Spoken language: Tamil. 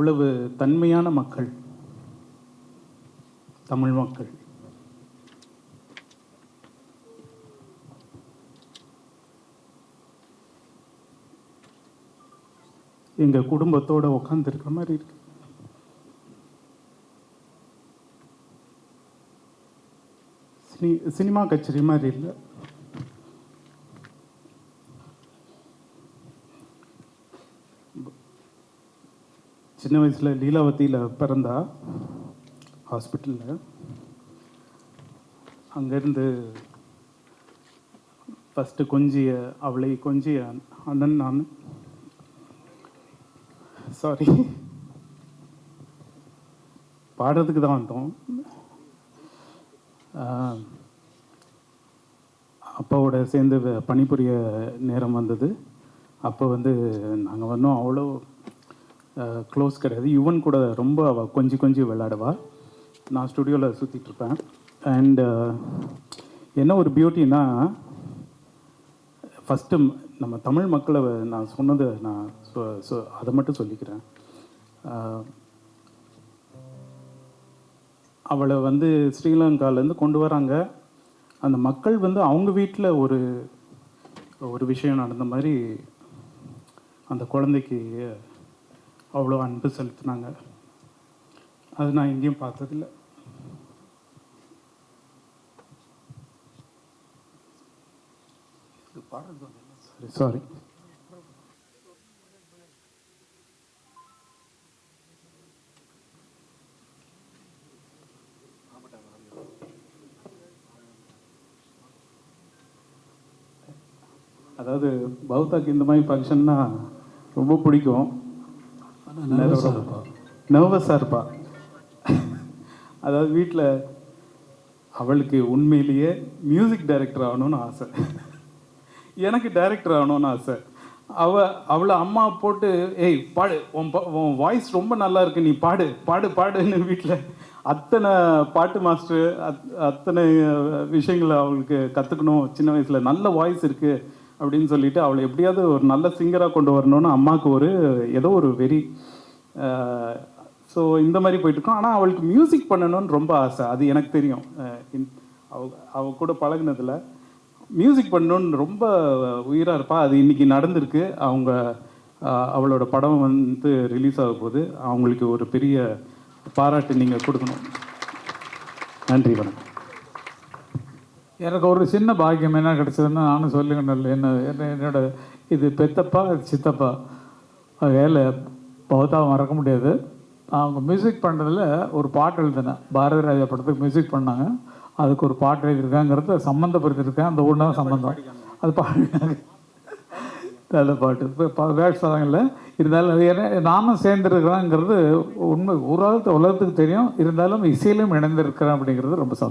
அவ்வளவு தன்மையான மக்கள் தமிழ் மக்கள். எங்கள் குடும்பத்தோடு உட்காந்துருக்கிற மாதிரி இருக்கு. சினிமா கச்சேரி மாதிரி இல்லை. சின்ன வயசில் லீலாவதியில் பிறந்தா ஹாஸ்பிட்டலில். அங்கேருந்து ஃபஸ்ட்டு கொஞ்சிய அவளை கொஞ்சிய அண்ணன் நான். சாரி, பாடுறதுக்கு தான் வந்தோம். அப்பாவோட சேர்ந்து பணிபுரிய நேரம் வந்தது. அப்போ நாங்கள் வந்தோம். அவ்வளோ க்ளோஸ் கிடையாது. யுவன் கூட ரொம்ப அவள் கொஞ்சி விளையாடுவா. நான் ஸ்டுடியோவில் சுற்றிட்டுருப்பேன். அண்டு என்ன ஒரு பியூட்டின்னா, ஃபஸ்ட்டு நம்ம தமிழ் மக்களை நான் சொன்னது நான் அதை மட்டும் சொல்லிக்கிறேன். அவளை ஸ்ரீலங்காலேருந்து கொண்டு வராங்க. அந்த மக்கள் அவங்க வீட்டில் ஒரு விஷயம் நடந்த மாதிரி அந்த குழந்தைக்கு அவ்வளோ அன்பு செலுத்தினாங்க. அது நான் எங்கேயும் பார்த்ததில்லை. சாரி. அதாவது பௌத்தாக்கு இந்த மாதிரி ஃபங்க்ஷன்னா ரொம்ப பிடிக்கும். நர்வஸாக இருப்பா. அதாவது வீட்டில் அவளுக்கு உண்மையிலேயே மியூசிக் டைரக்டர் ஆகணும்னு ஆசை. எனக்கு டைரக்டர் ஆகணும்னு ஆசை. அவளை அம்மா போட்டு ஏய் பாடு, உன் வாய்ஸ் ரொம்ப நல்லா இருக்கு, நீ பாடுன்னு வீட்டில் அத்தனை பாட்டு மாஸ்டர் அத்தனை விஷயங்களை அவளுக்கு கற்றுக்கணும். சின்ன வயசில் நல்ல வாய்ஸ் இருக்குது அப்படின்னு சொல்லிட்டு அவளை எப்படியாவது ஒரு நல்ல சிங்கராக கொண்டு வரணும்னு அம்மாவுக்கு ஏதோ ஒரு வெறி. ஸோ இந்த மாதிரி போயிட்டுருக்கோம். ஆனால் அவளுக்கு மியூசிக் பண்ணணும்னு ரொம்ப ஆசை. அது எனக்கு தெரியும். அவ கூட பழகினதில் மியூசிக் பண்ணணுன்னு ரொம்ப உயிராக இருப்பாள். அது இன்றைக்கி நடந்திருக்கு. அவளோட படம் ரிலீஸ் ஆக போகுது. அவங்களுக்கு ஒரு பெரிய பாராட்டு நீங்கள் கொடுக்கணும். நன்றி, வணக்கம். எனக்கு ஒரு சின்ன பாக்கியம் என்ன கிடச்சதுன்னா, நானும் சொல்லுங்கண்ணல், என்னோட இது பெத்தப்பா, இது சித்தப்பா. வேலை பௌத்தாவை மறக்க முடியாது. அவங்க மியூசிக் பண்ணுறதுல ஒரு பாட்டு எழுதினேன். பாரதி ராஜா படத்துக்கு மியூசிக் பண்ணாங்க. அதுக்கு ஒரு பாட்டு எழுதியிருக்காங்கிறத சம்மந்தப்படுத்தியிருக்கேன். அந்த ஊர் தான் சம்மந்தம். அது பாடுறாங்க, நல்ல பாட்டு. இப்போ வேட்சாதங்களில் இருந்தாலும் நானும் சேர்ந்துருக்கிறேங்கிறது உண்மை. உலகத்துக்கு தெரியும். இருந்தாலும் இசையிலும் இணைந்திருக்கிறேன் அப்படிங்கிறது ரொம்ப